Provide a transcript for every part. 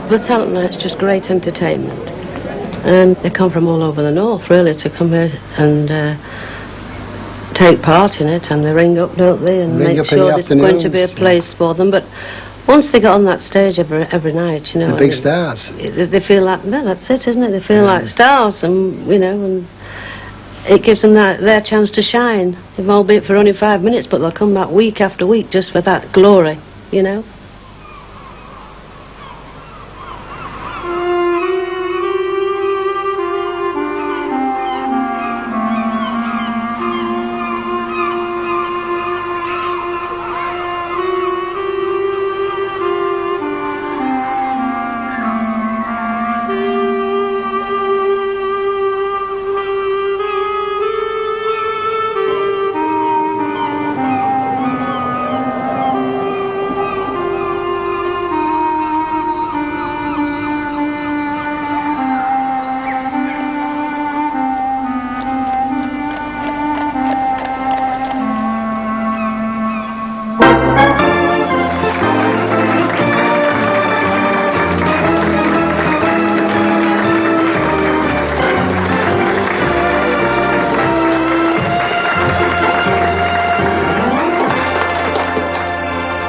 The talent night's just great entertainment. And they come from all over the north, really, to come here and take part in it. And they ring up, don't they, and make sure there's going to be a place for them. But once they get on that stage every night, you know... The big stars. They feel like, well, that's it, isn't it? They feel like stars, and, you know, and it gives them their chance to shine, albeit for only 5 minutes, but they'll come back week after week just for that glory, you know?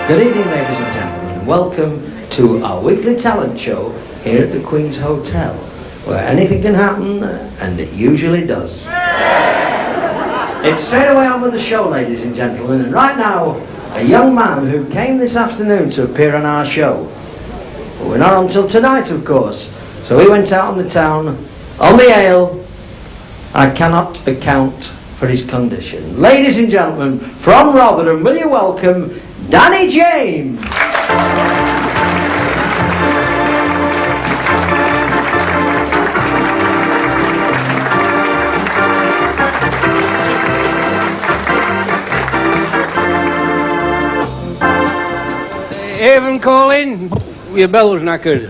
Good evening, ladies and gentlemen. Welcome to our weekly talent show here at the Queen's Hotel, where anything can happen, and it usually does. It's straight away on with the show, ladies and gentlemen, and right now, a young man who came this afternoon to appear on our show. But we're not until tonight, of course, so he went out on the town, on the ale. I cannot account for his condition. Ladies and gentlemen, from Rotherham, will you welcome Danny James. Haven calling. Your bell's knackered.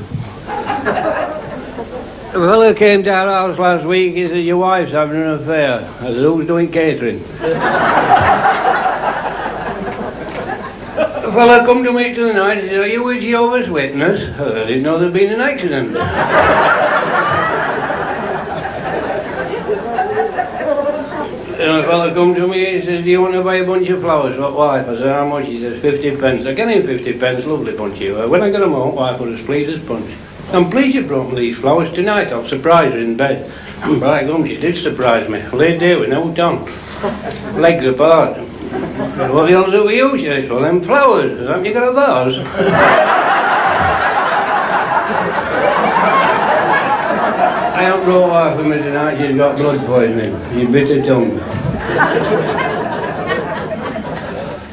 A fellow came to our house last week. He said, your wife's having an affair. I said, who's doing catering? A fellow come to me tonight. He said, are you a Jehovah's Witness? I didn't know there'd been an accident. And a fellow come to me, he says, do you want to buy a bunch of flowers for wife? I said, how much? He says, 50 pence. I get him 50 pence, lovely bunch of. When I got them home, wife was as pleased as punch. I'm pleased you brought me these flowers tonight. I'll surprise her in bed. And by gum, she did surprise me. Laid there with no tongue. Legs apart. What else do we use? She says, well, them flowers. Haven't you got a vase? I haven't brought wife with me tonight. She's got blood poisoning. She's bit her tongue.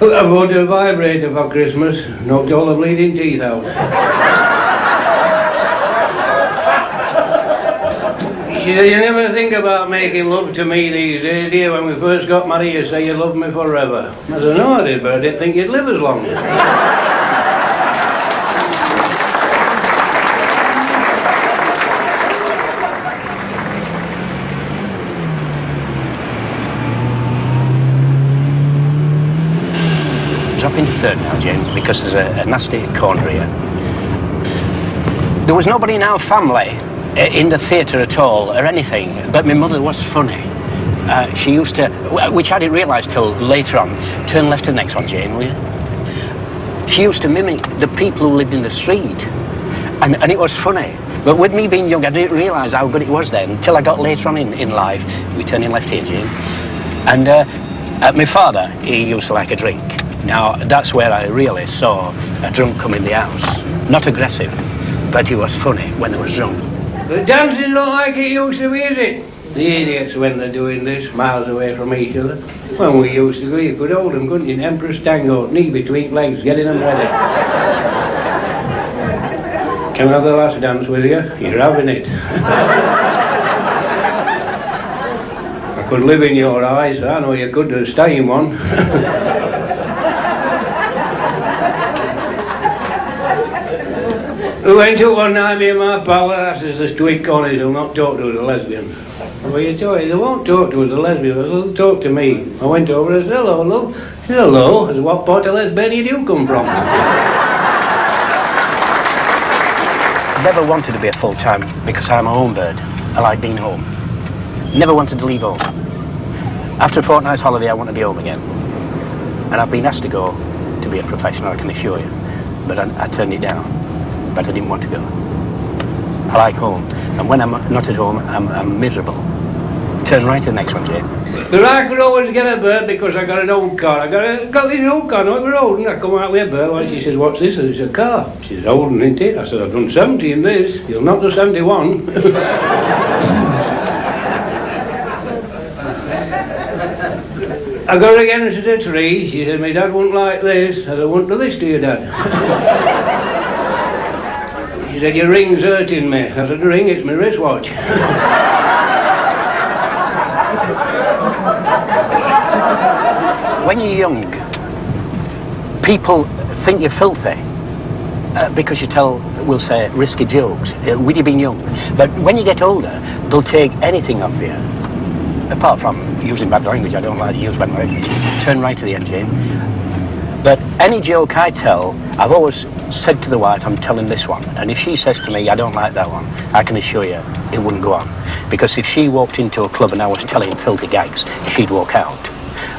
I bought her a vibrator for Christmas. Knocked all the bleeding teeth out. She said, you never think about making love to me these days, dear. When we first got married, you say you loved me forever. I said, no, I did, but I didn't think you'd live as long. Drop into third now, Jane, because there's a nasty corner here. There was nobody in our family in the theatre at all, or anything, but my mother was funny. She used to, which I didn't realise till later on, turn left to the next one, Jane, will you? She used to mimic the people who lived in the street, and it was funny. But with me being young, I didn't realise how good it was then, until I got later on in life. We turn in left here, Jane. And my father, he used to like a drink. Now, that's where I really saw a drunk come in the house. Not aggressive, but he was funny when he was drunk. The dancing not like it used to be, is it? The idiots when they're doing this, miles away from each other. When we used to go, you could hold them, couldn't you? Empress tango, knee between legs, getting them ready. Can I have the last dance with you? You're having it. I could live in your eyes. I know you could stay in one. We went to one night, me and my pal, I says, there's two collies who'll not talk to us, a lesbian. Well, you tell you, they won't talk to us, a lesbian, they'll talk to me. I went over and said, hello, love. She said, hello. I said, what part of Lesbian do you come from? never wanted to be a full-time because I'm a home bird. I like being home. Never wanted to leave home. After a fortnight's holiday, I want to be home again. And I've been asked to go to be a professional, I can assure you. But I turned it down. But I didn't want to go. I like home. And when I'm not at home, I'm miserable. Turn right to the next one, Jane. But I could always get a bird because I got an old car. I got this old car on the road, and I come out with a bird. Well, she says, "What's this?" I said, "It's a car." She says, "Old, isn't it?" I said, "I've done 70 in this. You'll not do 71. I got her again and said, "A tree." She said, "My dad wouldn't like this." I said, "I wouldn't do this to your dad." She said, "Your ring's hurting me." I said, "The ring, it's my wristwatch." When you're young, people think you're filthy because you tell, we'll say, risky jokes with you being young. But when you get older, they'll take anything off you. Apart from using bad language, I don't like to use bad language. Turn right to the end, Jane. But any joke I tell, I've always said to the wife, I'm telling this one. And if she says to me, I don't like that one, I can assure you it wouldn't go on. Because if she walked into a club and I was telling filthy gags, she'd walk out.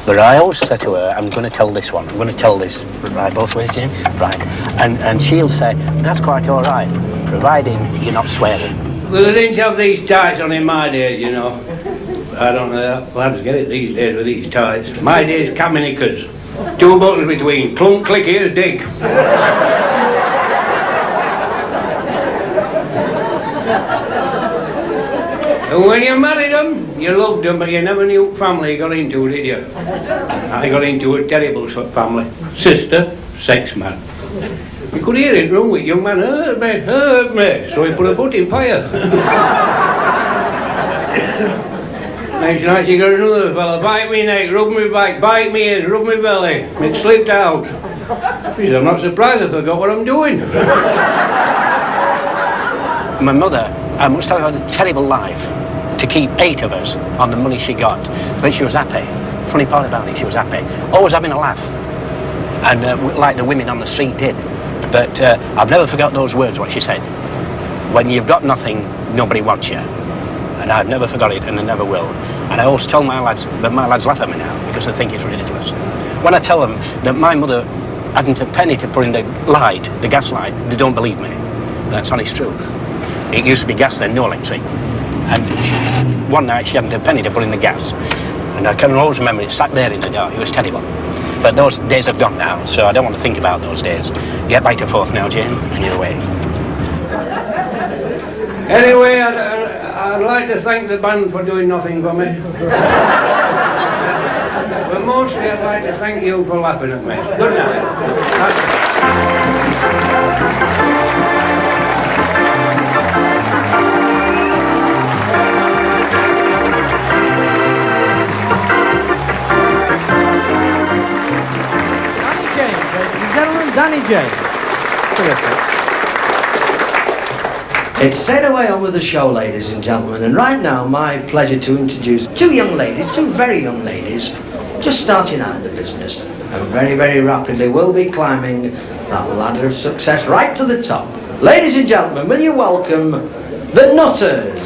But I always say to her, I'm going to tell this one. I'm going to tell this, right, both ways, Jane? Right. And she'll say, that's quite all right, providing you're not swearing. Well, they didn't have these tights on in my days, you know. I don't know how lads get it these days with these tights. My days, knickers. 2 buttons between. Clunk, click, here's dig. And when you married them, you loved them, but you never knew what family you got into, did you? I got into a terrible family. Sister, sex man. You could hear it wrong with young man, hurt me, so he put a foot in fire. Next night you got another fella, bite me neck, rub me back, bite me ears, rub me belly. It slipped out. He said, I'm not surprised I forgot what I'm doing. My mother, I must have had a terrible life to keep 8 of us on the money she got, but she was happy. Funny part about it, she was happy. Always having a laugh. And like the women on the street did. But I've never forgot those words, what she said. When you've got nothing, nobody wants you. And I've never forgot it, and I never will. And I always tell my lads, but my lads laugh at me now, because they think it's ridiculous. When I tell them that my mother hadn't a penny to put in the light, the gas light, they don't believe me. That's honest truth. It used to be gas then, no electric. And one night she hadn't a penny to put in the gas. And I can always remember it sat there in the dark. It was terrible. But those days have gone now, so I don't want to think about those days. Get back to Forth now, Jane, and you're away. Anyway, I'd like to thank the band for doing nothing for me. But mostly I'd like to thank you for laughing at me. Good night. Danny James. Terrific. It's straight away on with the show, ladies and gentlemen, and right now my pleasure to introduce 2 young ladies, 2 very young ladies, just starting out in the business, and very, very rapidly will be climbing that ladder of success right to the top. Ladies and gentlemen, will you welcome the Nutters?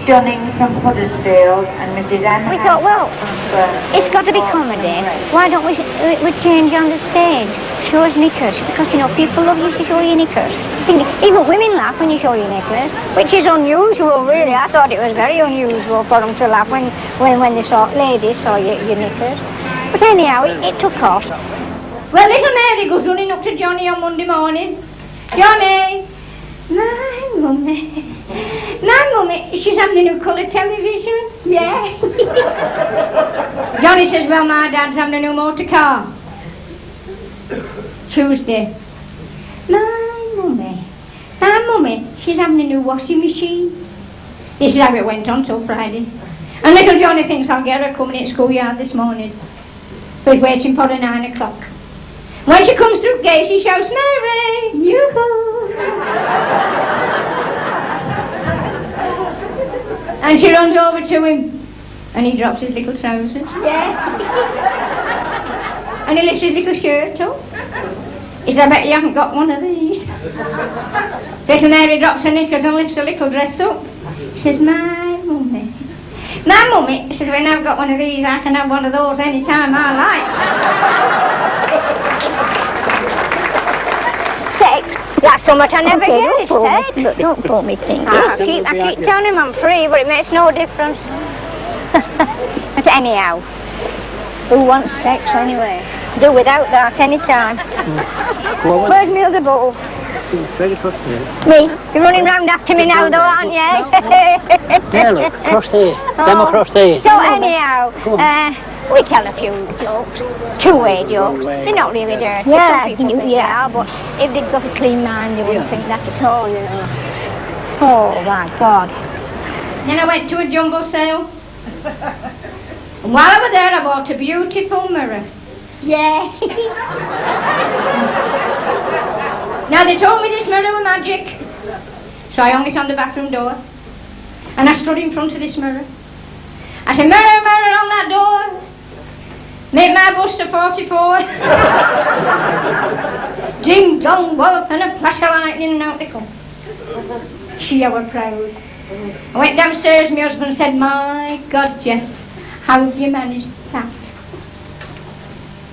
Dunning from Huddersfield and Mrs. Anne. We thought, well, it's got to be comedy. Why don't we change on the stage? Show us knickers, because, you know, people love you to show your knickers. Even women laugh when you show your knickers, which is unusual, really. I thought it was very unusual for them to laugh when ladies saw your knickers. But anyhow, it took off. Well, little Mary goes running up to Johnny on Monday morning. Johnny! My mummy, she's having a new colour television. Yeah. Johnny says, well, my dad's having a new motor car. Tuesday. My mummy, she's having a new washing machine. This is how it went on till Friday. And little Johnny thinks I'll get her coming in schoolyard this morning. So he's waiting for her 9 o'clock. When she comes through the gate, she shouts, Mary, yoo-hoo. And she runs over to him, and he drops his little trousers. Yeah. And he lifts his little shirt up. He says, I bet you haven't got one of these. Little Mary drops her knickers and lifts her little dress up. She says, my mummy, says, when I've got one of these, I can have one of those any time I like. Sex. That's so much I never get, is sex. Look, don't pull me thing. I keep telling him I'm free, but it makes no difference. But anyhow, who wants sex anyway? Do without that any time. Where's my other bottle? Very across there. Me? You're running round after me now, though, aren't you? There, look, across there. Them across there. So anyhow, we tell a few jokes, two-way jokes. They're not really dirty. Yeah, Some people think they are, but if they've got a clean mind, they wouldn't think that at all, you know. Oh, my God. Then I went to a jumble sale. And while I was there, I bought a beautiful mirror. Yeah. Now, they told me this mirror was magic. So I hung it on the bathroom door. And I stood in front of this mirror. I said, mirror, mirror on that door. Make my bust a 44. Ding dong wallop and a flash of lightning and out they come. She were proud. I went downstairs, my husband said, my God, Jess, how have you managed that?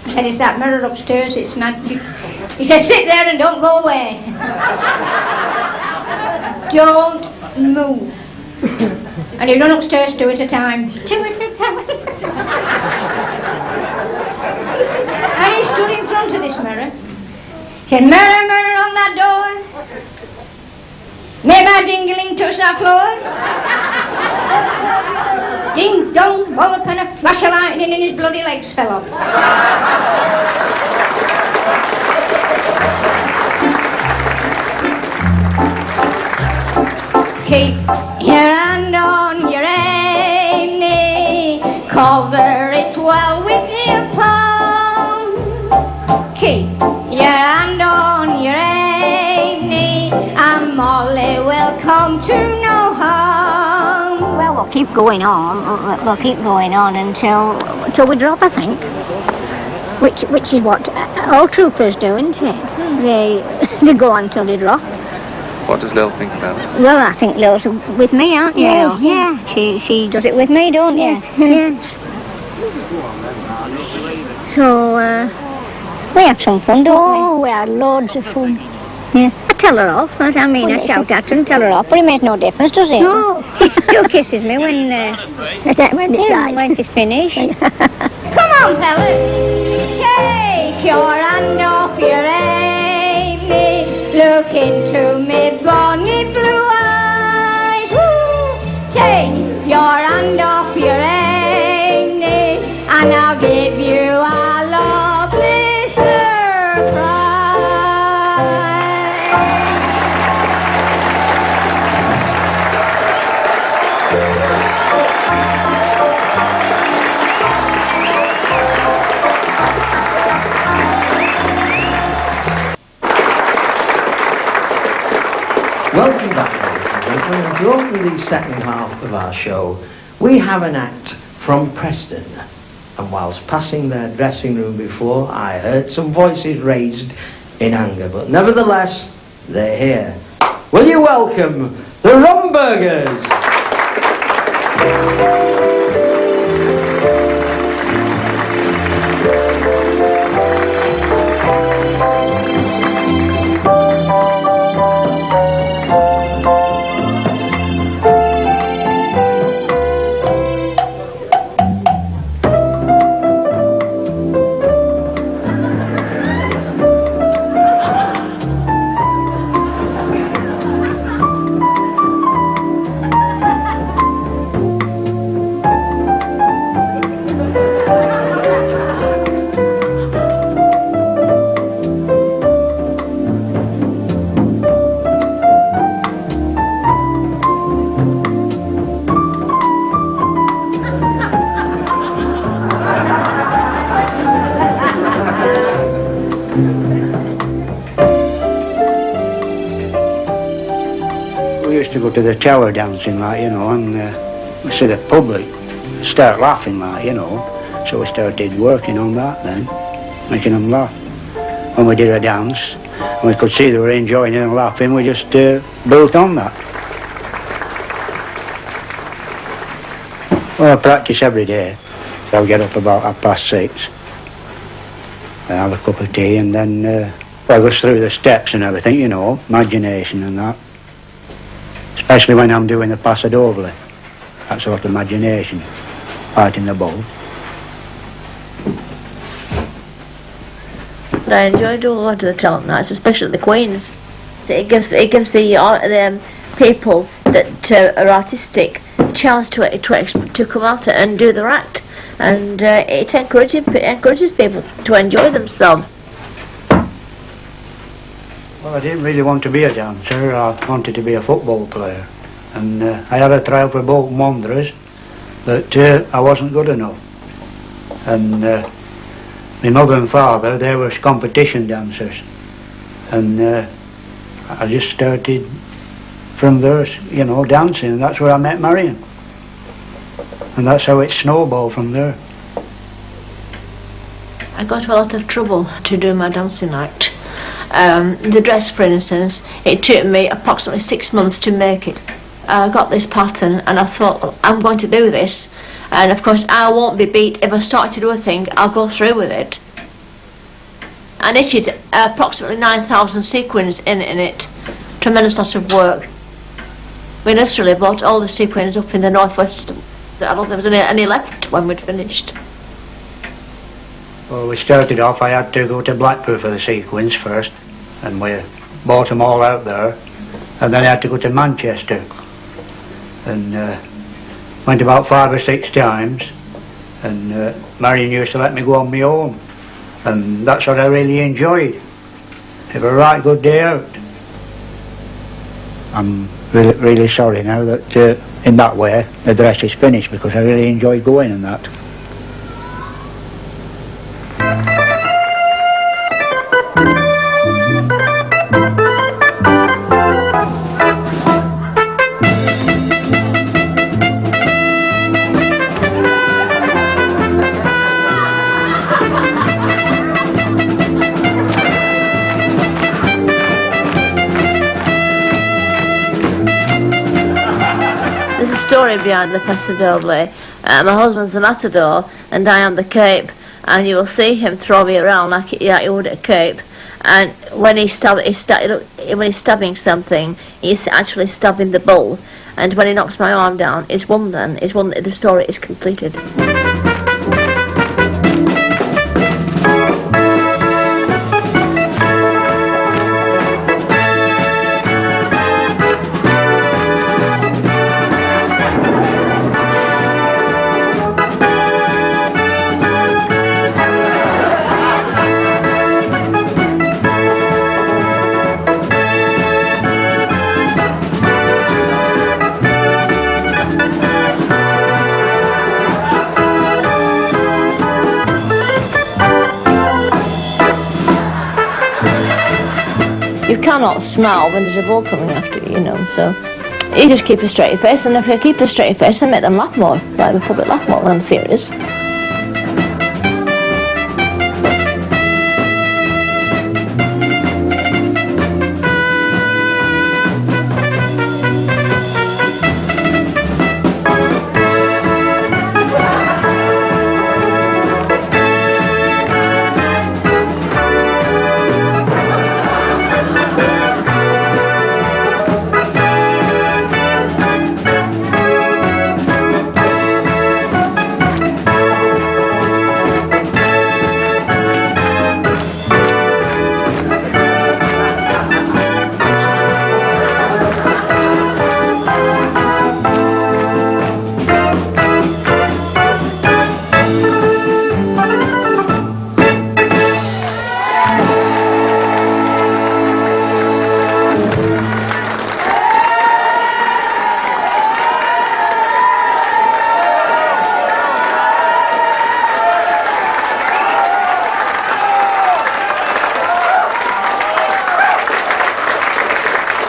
I said, it's that mirror upstairs, it's magic. He said, sit there and don't go away. Don't move. And he run upstairs 2 at a time. 2 at a time. And he stood in front of this mirror. He said, mirror, mirror on that door. Make my dingling touch that floor. Ding dong, wallop and a flash of lightning and his bloody legs fell off. Keep your hand on your aim knee, cover it well with your palm. Keep your hand on your aim knee, and Molly will come to no harm. Well, we'll keep going on. We'll keep going on until we drop, I think. Which is what all troopers do, isn't it? They go on till they drop. What does Lil think about it? Well, I think Lil's with me, aren't you? Yeah. She does it with me, don't you? Yes. So, we have some fun, don't we? Oh, we had loads of fun. Yeah. I tell her off. I shout at her and tell her off, but it makes no difference, does it? No. She still kisses me when she's finished. Come on, fellas. Take your hand off your aim knee. Look into me bonny blue eyes. Woo! Take your hand off your aim knee, and I'll give you a lovely Welcome back, ladies and gentlemen. And to open the second half of our show, we have an act from Preston. And whilst passing their dressing room before, I heard some voices raised in anger. But nevertheless, they're here. Will you welcome the RUMBERGERS? To the tower dancing, like, you know, and we see the public start laughing, like, you know, so we started working on that then, making them laugh. When we did a dance and we could see they were enjoying it and laughing, we just built on that. Well, I practice every day, so I get up about 6:30 and have a cup of tea, and then well, I go through the steps and everything, you know, imagination and that. Especially when I'm doing the passadovle, that sort of imagination, fighting the ball. But I enjoy doing a lot of the talent nights, especially the Queen's. It gives the people that are artistic a chance to come out and do their act, and it encourages people to enjoy themselves. Well, I didn't really want to be a dancer. I wanted to be a football player, and I had a trial for Bolton Wanderers, but I wasn't good enough. And my mother and father, they were competition dancers, and I just started from there, you know, dancing, and that's where I met Marion, and that's how it snowballed from there. I got a lot of trouble to do my dancing act. The dress, for instance, it took me approximately 6 months to make it. I got this pattern and I thought, well, I'm going to do this, and of course I won't be beat. If I start to do a thing, I'll go through with it. I knitted approximately 9,000 sequins in it. Tremendous lot of work. We literally bought all the sequins up in the northwest. I don't think there was any left when we'd finished. Well, we started off, I had to go to Blackpool for the sequins first, and we bought them all out there, and then I had to go to Manchester, and went about 5 or 6 times, and Marion used to let me go on my own, and that's what I really enjoyed. It was a right good day out. I'm really sorry now that in that way the dress is finished, because I really enjoyed going in that. Story behind the passadovle. My husband's the matador and I am the cape, and you will see him throw me around like he would at a cape, and when he's stabbing something, he's actually stabbing the bull, and when he knocks my arm down, it's won then, the story is completed. cannot smile when there's a bull coming after you, you know, so you just keep a straight face, and if you keep a straight face, I make them laugh more, like the public laugh more when I'm serious.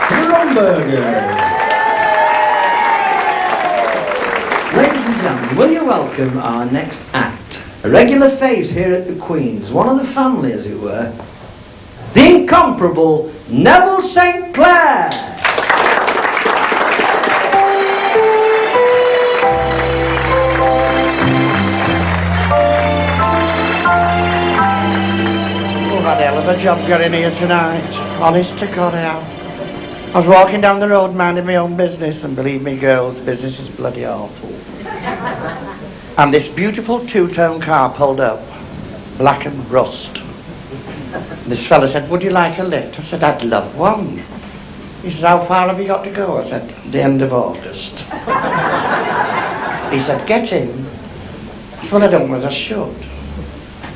RUMBERGERS. Ladies and gentlemen, will you welcome our next act? A regular face here at the Queen's, one of the family as it were, the incomparable Neville St. Clair. I've had a hell of a job getting here tonight. Honest to God, I have. I was walking down the road minding my own business, and believe me, girls, business is bloody awful. And this beautiful two-tone car pulled up, black and rust. And this fella said, would you like a lift? I said, I'd love one. He said, how far have you got to go? I said, the end of August. He said, get in. I said, well, I don't know whether I should.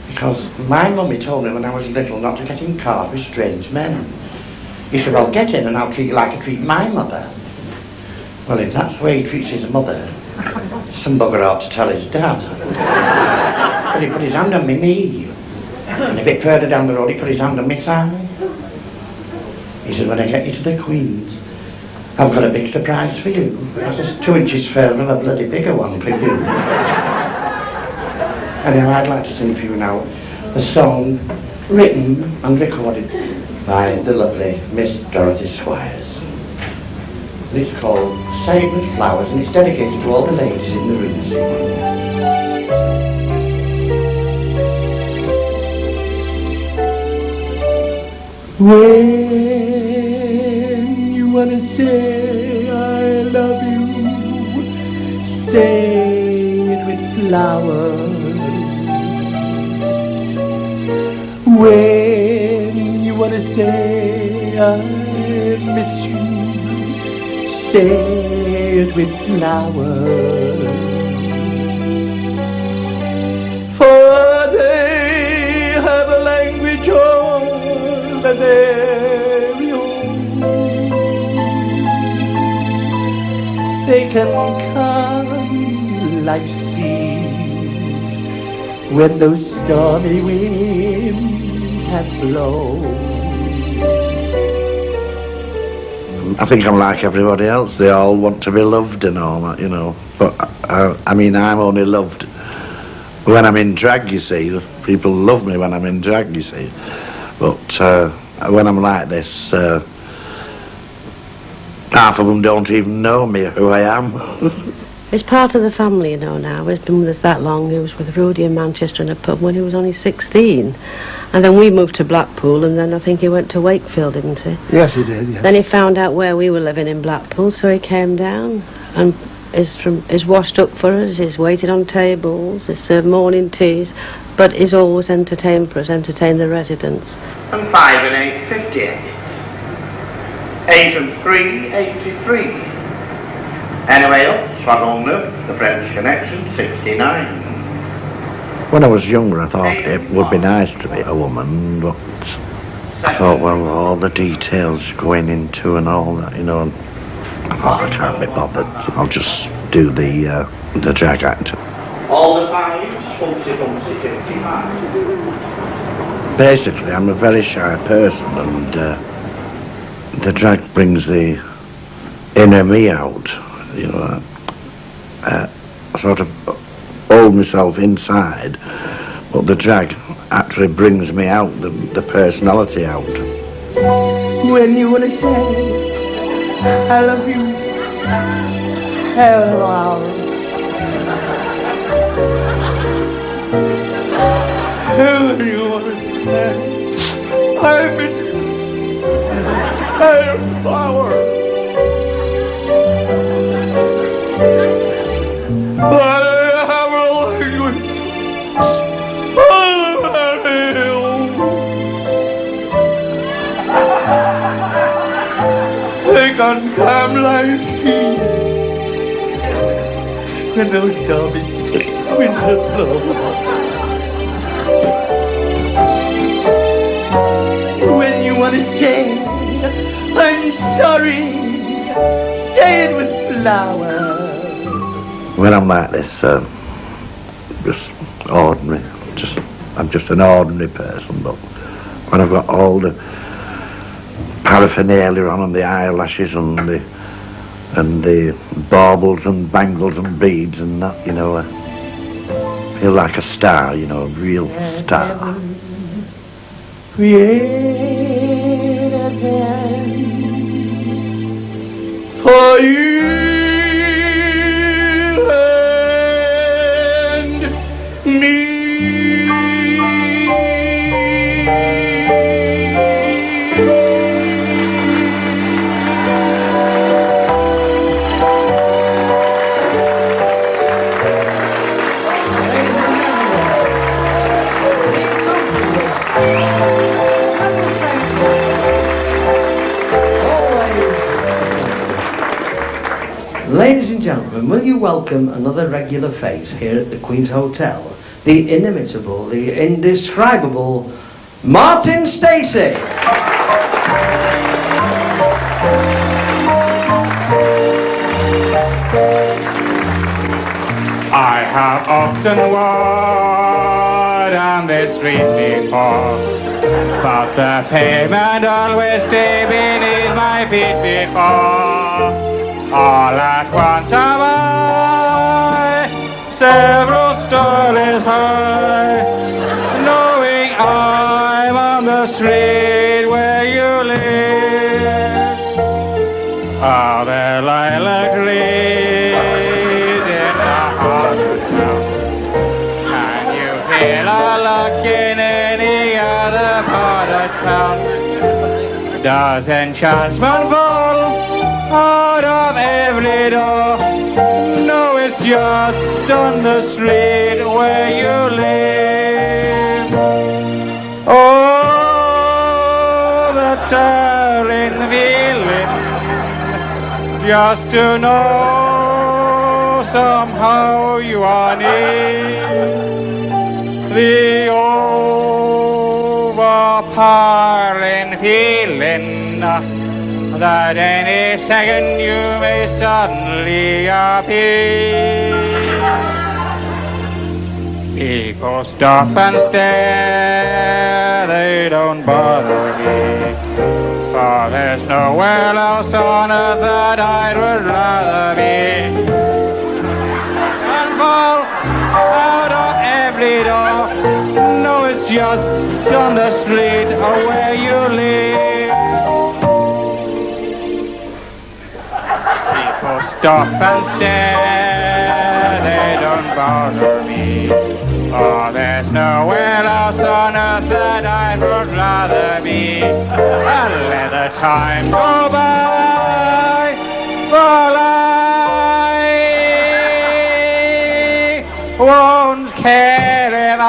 Because my mummy told me when I was little not to get in cars with strange men. He said, well, get in and I'll treat you like I treat my mother. Well, if that's the way he treats his mother, some bugger ought to tell his dad. But he put his hand on my knee. And a bit further down the road, he put his hand on my thigh. He said, when I get you to the Queen's, I've got a big surprise for you. I said, 2 inches further and a bloody bigger one for you. Anyway, I'd like to sing for you now a song written and recorded by the lovely Miss Dorothy Squires. And it's called Sacred Flowers, and it's dedicated to all the ladies in the room this evening. When you wanna say I love you, say it with flowers. When you wanna say I miss you, say it with flowers. For they have a language all the very own. They can come like seas when those stormy winds have blown. I think I'm like everybody else. They all want to be loved and all that, you know. But I mean, I'm only loved when I'm in drag, you see. People love me when I'm in drag, you see. But when I'm like this, half of them don't even know me, who I am. He's part of the family, you know, now. He's been with us that long. He was with Rudy in Manchester in a pub when he was only 16. And then we moved to Blackpool, and then I think he went to Wakefield, didn't he? Yes, he did, yes. Then he found out where we were living in Blackpool, so he came down and is washed up for us, he's waited on tables, he's served morning teas, but he's always entertained for us, entertained the residents. And 5 and 8, 58. 8 and 3, 83. Anyway, up, Soissons-Neuf, the French Connection, 69. When I was younger, I thought it would be nice to be a woman, but I thought, well, all the details going into and all that, you know, and I thought I can't be bothered. I'll just do the drag act. All the 5s, 55. Basically, I'm a very shy person, and the drag brings the inner me out, you know. I sort of hold myself inside, but the drag actually brings me out, the personality out. When you wanna say I love you, hello. When you wanna say I miss you, flower. But I have a language. They can come like sheep when those stormy winter blow. When you want to say I'm sorry, say it with flowers. When I'm like this, just ordinary, I'm just an ordinary person, but when I've got all the paraphernalia on and the eyelashes and the baubles and bangles and beads and that, you know, I feel like a star, you know, a real star. Created them for you and me. Ladies and gentlemen, will you welcome another regular face here at the Queen's Hotel, the inimitable, the indescribable Martin Stacey. I have often walked down this street before, but the pavement always stayed beneath my feet before. All at once have I several stories high, knowing I'm on the street where you live. Are there lilac trees in the heart of town? Can you feel a luck in any other part of town? Does enchantment fall out of every door? No, it's just on the street where you live. Oh, the darling feeling, just to know somehow you are near. The overpowering feeling that any second you may suddenly appear. People stop and stare, they don't bother me, for there's nowhere else on earth that I would rather be. And fall out of every door, no, it's just on the street where you live. Stop and stare, they don't bother me, for there's nowhere else on earth that I would rather be. I'll let the time go by, for I won't care if I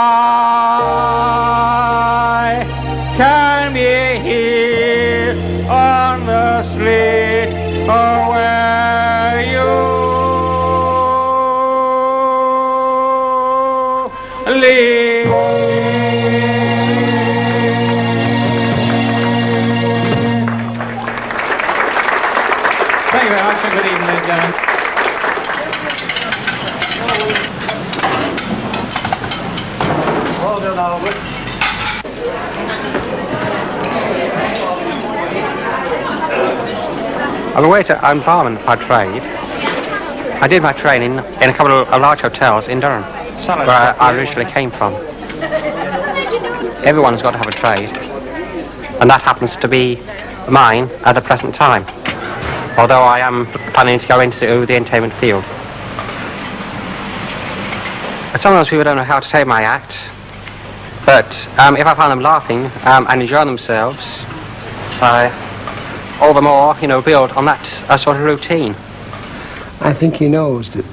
can be here on the street where you live. Thank you very much and good evening, ladies and gentlemen. Well done, Albert. I'm a waiter and barman by trade. I did my training in a couple of large hotels in Durham, where I originally came from. Everyone's got to have a trade, and that happens to be mine at the present time, although I am planning to go into the entertainment field. But sometimes people don't know how to take my act, but if I find them laughing and enjoying themselves, all the more, build on that sort of routine. I think he knows that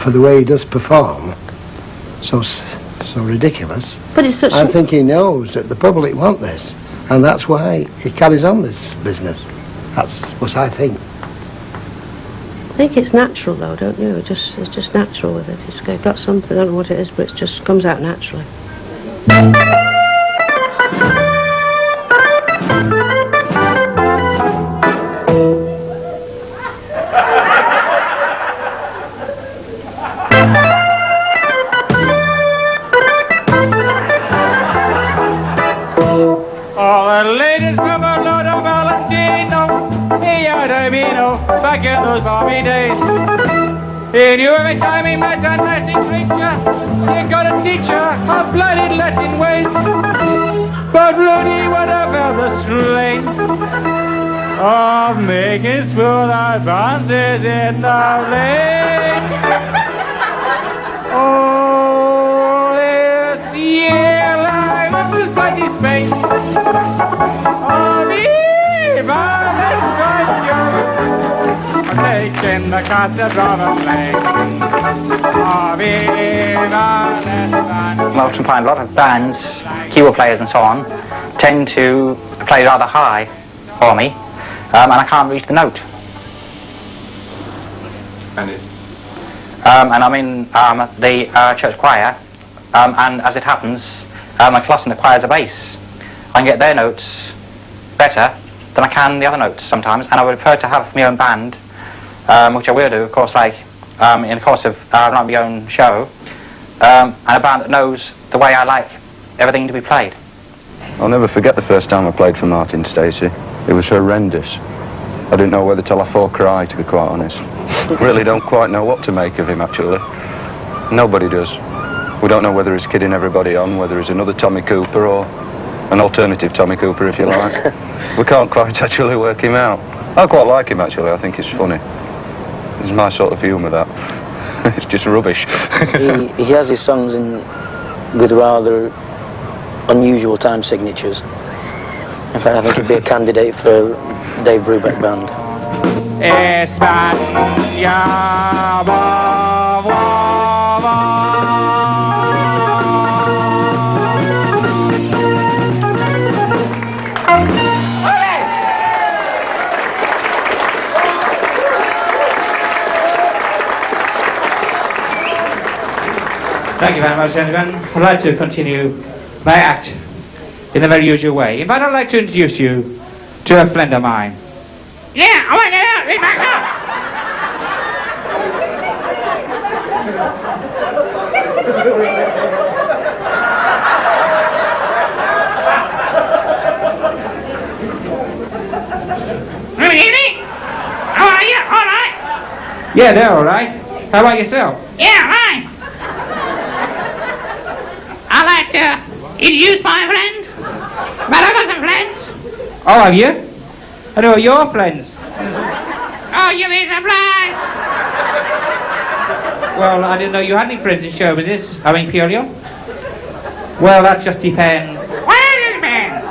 for the way he does perform, so ridiculous. But it's such. I think he knows that the public want this, and that's why he carries on this business. That's what I think. I think it's natural, though, don't you? It's just natural with it. It's got something. I don't know what it is, but it just comes out naturally. Back in those balmy days, he knew every time he met a nasty creature, he got to teach her her bloody Latin ways. But Rudy would have felt the strain of making smooth advances in the lane. Oh, this year life was beside his Spain. Oh, viva España. Taking the Cathedral Lane. I often find a lot of bands, keyboard players and so on, tend to play rather high for me, and I can't reach the note. And I'm in the church choir, and as it happens, my class in the choir is a bass. I can get their notes better than I can the other notes sometimes, and I would prefer to have my own band, which I will do, of course, in the course of running my own show, and a band that knows the way I like everything to be played. I'll never forget the first time I played for Martin Stacey. It was horrendous. I didn't know whether to laugh or cry, to be quite honest. Really don't quite know what to make of him, actually. Nobody does. We don't know whether he's kidding everybody on, whether he's another Tommy Cooper or an alternative Tommy Cooper, if you like. We can't quite actually work him out. I quite like him, actually. I think he's funny. It's my sort of humour, that. It's just rubbish. he has his songs with rather unusual time signatures. In fact, I think he'd be a candidate for Dave Brubeck Band. Thank you very much, gentlemen. I'd like to continue my act in a very usual way. In fact, I'd like to introduce you to a friend of mine. Yeah, I want to get out. Read back up. Good evening. How are you? All right? Yeah, they're all right. How about yourself? Yeah, fine. I'd like to introduce my friend. But I've got some friends. Oh, have you? I know your friends. Oh, you mean surprise? Well, I didn't know you had any friends in show business. I mean, purely. Well, that just depends. Well, it depends.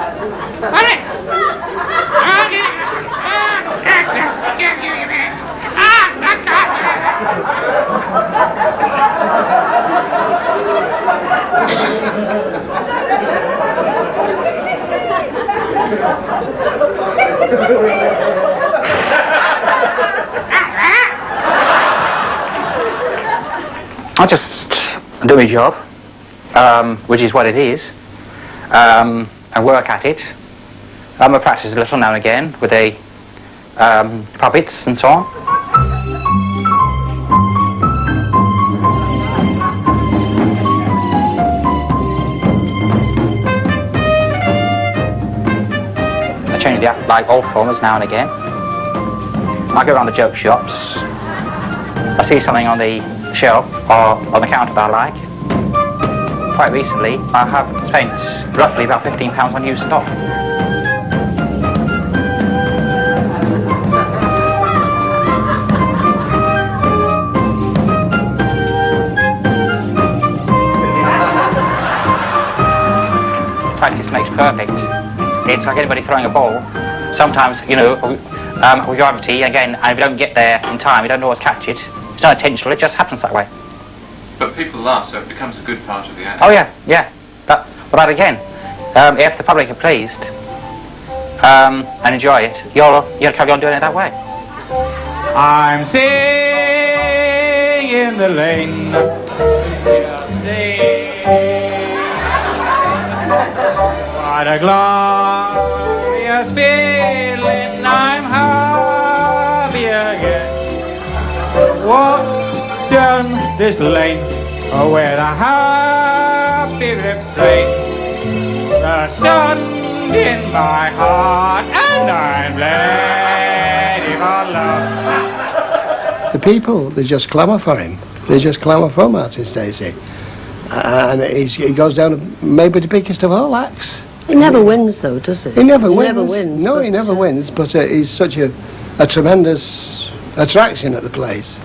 What it? I just do my job, which is what it is, and work at it. I practice a little now and again with the puppets and so on. I change the act like old performers now and again. I go around the joke shops. I see something on the shelf or on the counter that I like. Quite recently, I have spent roughly about £15 on used stock. Practice makes perfect. It's like anybody throwing a ball. Sometimes, you know, with gravity, again, and if you don't get there in time, you don't always catch it. It's not intentional, it just happens that way. But people laugh, so it becomes a good part of the act. Oh yeah, yeah. But that again, if the public are pleased and enjoy it, you'll carry on doing it that way. I'm singing in the lane. What a glorious feeling, I'm happy again. Walk down this lane where the happy refrain. The sun in my heart and I'm ready for love. The people, they just clamour for him. They just clamour for Martin Stacey. And he goes down maybe the biggest of all acts. He never wins, though, does he? He never wins. Never wins. No, he never wins, but he's such a tremendous attraction at the place.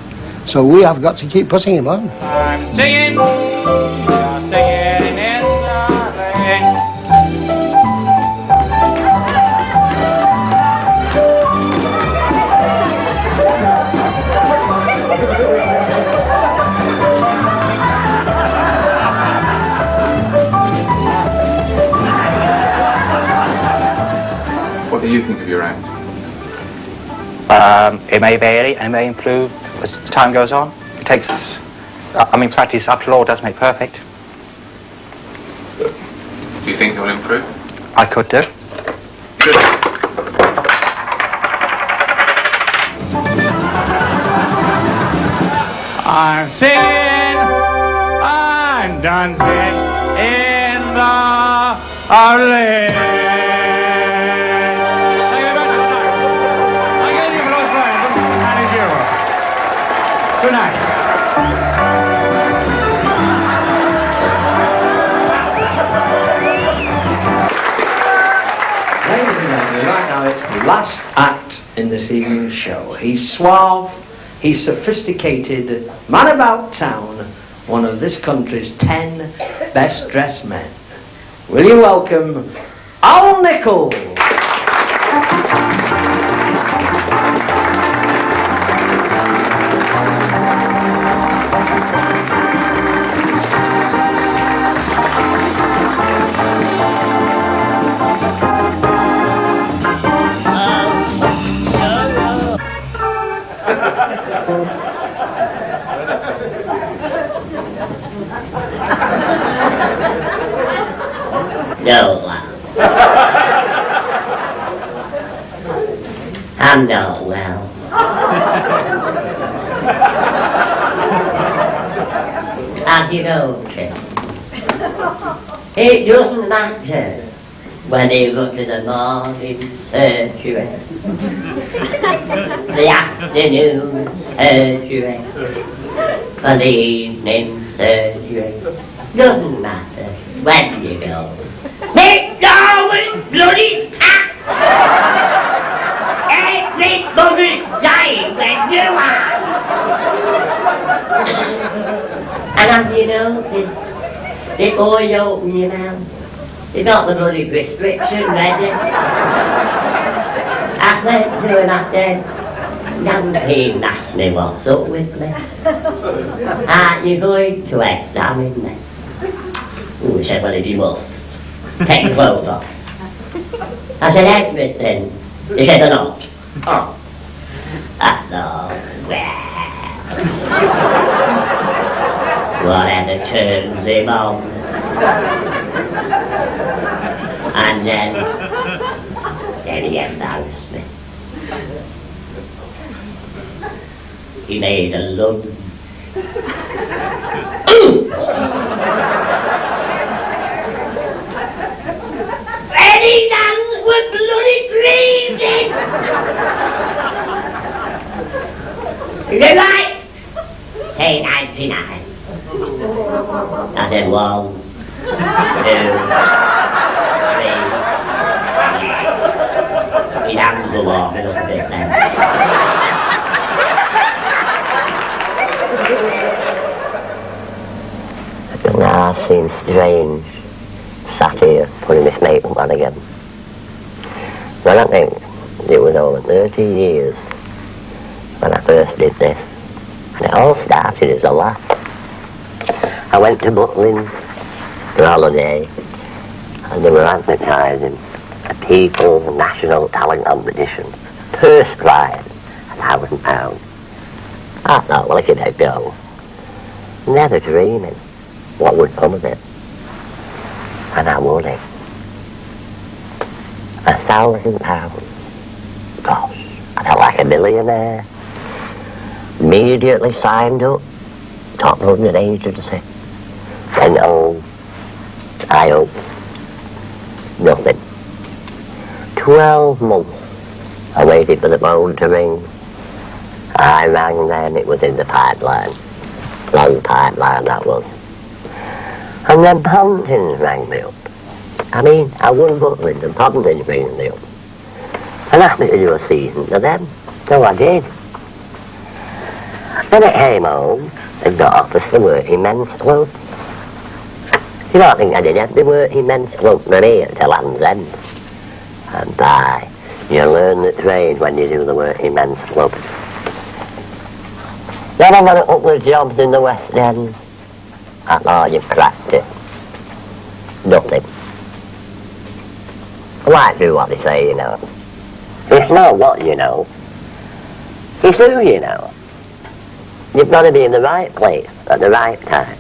So we have got to keep putting him on. I'm singing, just singing in the lane. What do you think of your act? It may vary and it may improve as time goes on. It takes, practice after all does make perfect. Do you think it will improve? I could do. I'm singing, I'm dancing in the lane. Good night. Ladies and gentlemen, right now it's the last act in this evening's show. He's suave, he's sophisticated, man about town, one of this country's 10 best dressed men. Will you welcome NICHOLLS? No, I'm not well. Have you noticed? It doesn't matter when you go to the morning surgery, the afternoon surgery, or the evening surgery. Doesn't matter when you go. Make Darwin bloody act! Everybody's dying when you are! And have you noticed, before you open your mouth, you got the bloody prescription ready? I said to him, Yankee asked me what's up with me. Aren't you going to examine me? Ooh, he said, well, if you must. Take the clothes off. I said, everything. He said, they're not. Oh. I thought, well, whatever turns him on. And then he embarrassed me. He made a lunge. Freddy dance were bloody breathing! Is it right? Say 99. I said 1, 2, 3. His hands were warming up a bit then. Now I seem strange, sat here putting this makeup on again. Well, I think it was over 30 years when I first did this. And it all started as a laugh. I went to Butlins for holiday and they were advertising a People's National Talent Competition. First prize, £1,000. I thought, well, give it a go. Never dreaming what would come of it. And I won it. £1,000. Gosh, I felt like a millionaire. Immediately signed up, top 100 agency. Went home, I hoped, nothing. 12 months I waited for the phone to ring. I rang then, it was in the pipeline. Long pipeline that was. And then Pontins rang me up. I mean, I won Butlins and Pontins rang me up. And asked me to do a season for them. So I did. Then I came home and got office to work in men's clubs. You don't think I did have to work in men's clubs for me till Land's End. And bye, you learn the trade when you do the work in men's clubs. Then I got a couple of jobs in the West End. I thought you've cracked it. Nothing. I like do what they say, you know. It's not what you know. It's who you know. You've got to be in the right place at the right time.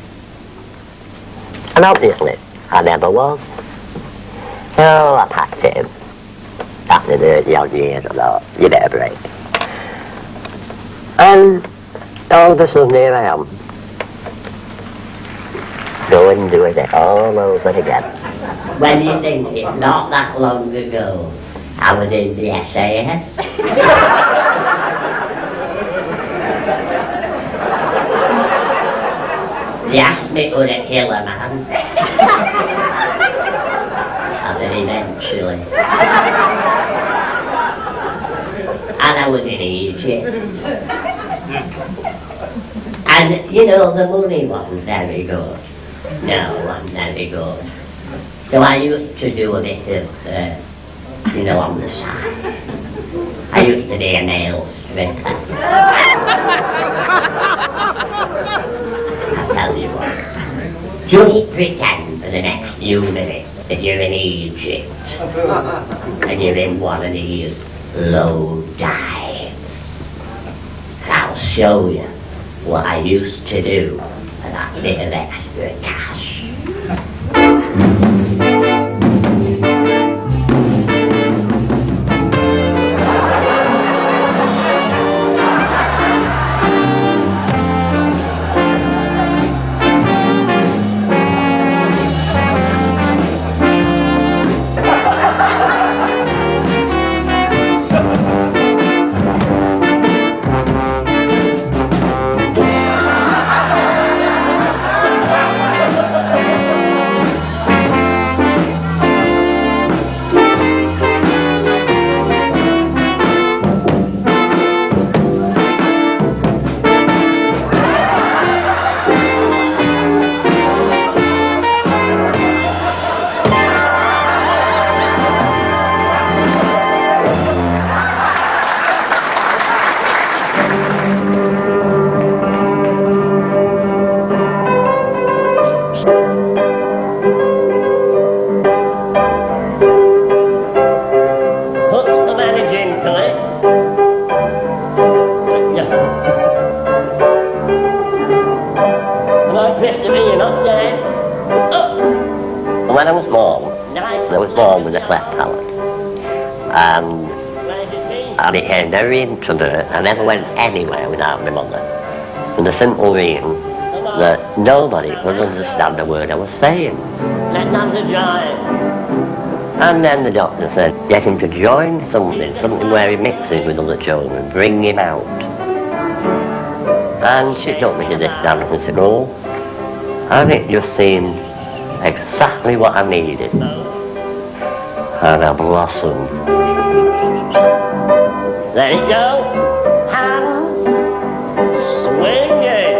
And obviously, I never was. So I packed it in. After 30 odd years, I thought, you better break. And all of a sudden, here I am. Going doing it all over again. When you think it's not that long ago, I was in the SAS. They asked me could I kill a man. I said eventually. And I was in Egypt. And you know the money wasn't very good. No, it wasn't very good. So I used to do a bit of, you know, on the side. I used to be a male stripper. I'll tell you what. Just pretend for the next few minutes that you're in Egypt and you're in one of these low dives. And I'll show you what I used to do for that bit of extra cash. I became very introvert. I never went anywhere without my mother. For the simple reason that nobody could understand a word I was saying. Let them to join. And then the doctor said, get him to join something where he mixes with other children, bring him out. And she took me to this dancing school, and it just seemed exactly what I needed. And I blossomed. Let it go. House swinging.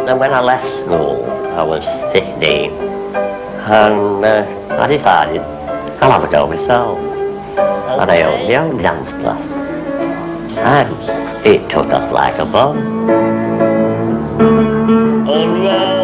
And when I left school, I was 15, and I decided I'll have a go myself. And I opened my own dance class, and it took off like a bomb. Unroll.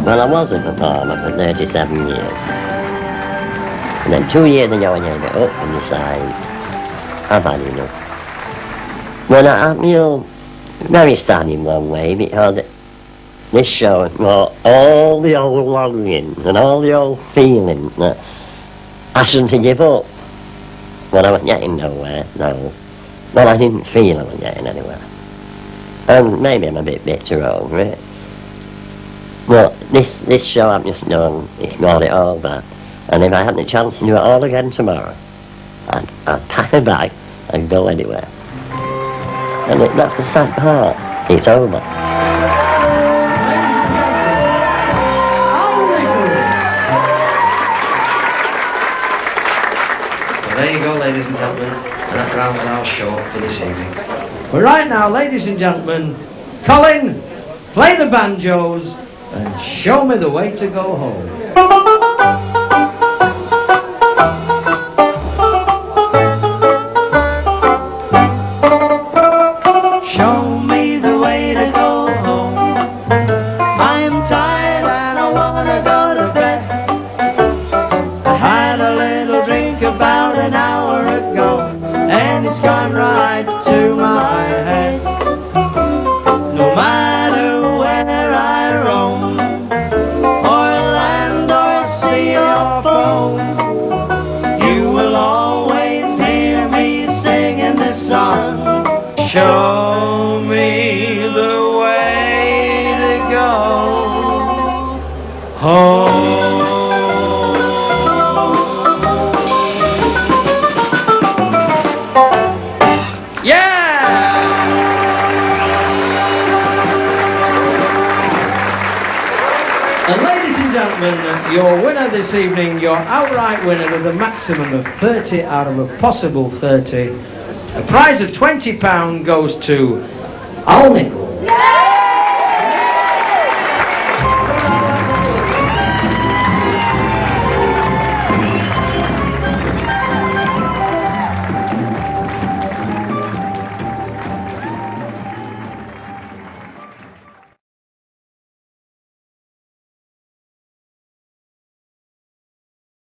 Well, I was a performer for 37 years. And then 2 years ago I gave it up and decided I've had enough. Well, I'm, very sad in one way, because this show brought all the old longing and all the old feeling that I shouldn't give up. Well, I wasn't getting nowhere, no. Well, I didn't feel I was getting anywhere. And maybe I'm a bit bitter over it. But this show I've just done, it's brought it all back. And if I had the chance to do it all again tomorrow, I'd pack a bag and go anywhere. And that's the sad part. It's over. Well, there you go, ladies and gentlemen, and that rounds our show for this evening. But right now, ladies and gentlemen, Colin, play the banjos and show me the way to go home. Show me the way to go home. I'm tired and I wanna go to bed. I had a little drink about an hour ago, and it's gone right to my head. No matter where I roam, or land or sea or foam, you will always hear me singing this song. Show me the way to go home. And ladies and gentlemen, your winner this evening, your outright winner with a maximum of 30 out of a possible 30, a prize of £20 goes to NICHOLLS.